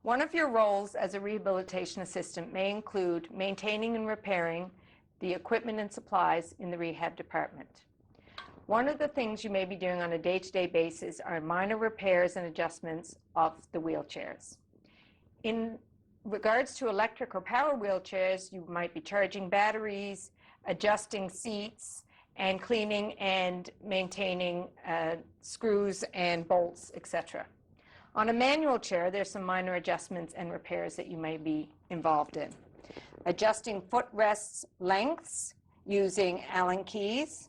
One of your roles as a rehabilitation assistant may include maintaining and repairing the equipment and supplies in the rehab department. One of the things you may be doing on a day-to-day basis are minor repairs and adjustments of the wheelchairs. In regards to electric or power wheelchairs, you might be charging batteries, adjusting seats, and cleaning and maintaining screws and bolts, etc. On a manual chair, there's some minor adjustments and repairs that you may be involved in. Adjusting footrests lengths using Allen keys.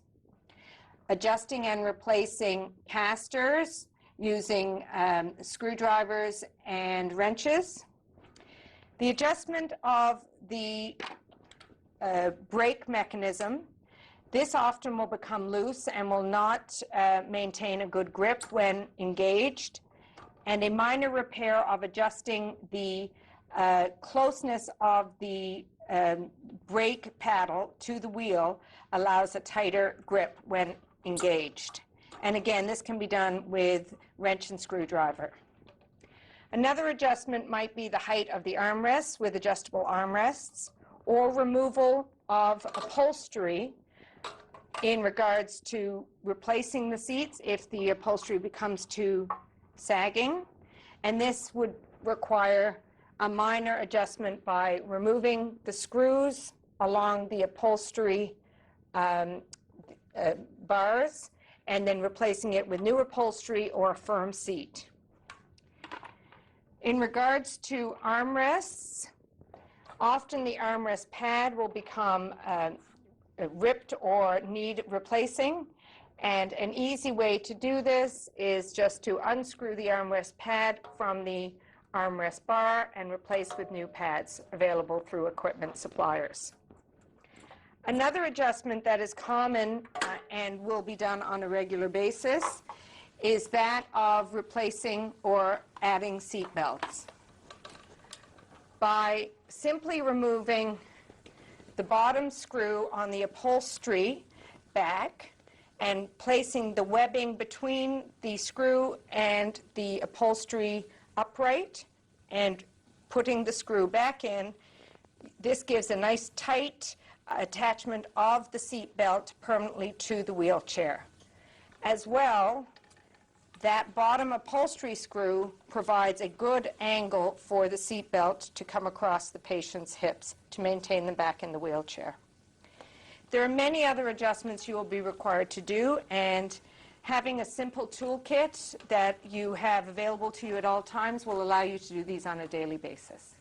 Adjusting and replacing casters using screwdrivers and wrenches. The adjustment of the brake mechanism. This often will become loose and will not maintain a good grip when engaged. And a minor repair of adjusting the closeness of the brake paddle to the wheel allows a tighter grip when engaged. And again, this can be done with wrench and screwdriver. Another adjustment might be the height of the armrests with adjustable armrests, or removal of upholstery in regards to replacing the seats if the upholstery becomes too sagging. And this would require a minor adjustment by removing the screws along the upholstery bars and then replacing it with new upholstery or a firm seat. In regards to armrests, often the armrest pad will become ripped or need replacing, and an easy way to do this is just to unscrew the armrest pad from the armrest bar and replace with new pads available through equipment suppliers. Another adjustment that is common and will be done on a regular basis is that of replacing or adding seat belts. By simply removing the bottom screw on the upholstery back and placing the webbing between the screw and the upholstery upright and putting the screw back in, this gives a nice tight attachment of the seat belt permanently to the wheelchair. As well, that bottom upholstery screw provides a good angle for the seat belt to come across the patient's hips to maintain them back in the wheelchair. There are many other adjustments you will be required to do, and having a simple toolkit that you have available to you at all times will allow you to do these on a daily basis.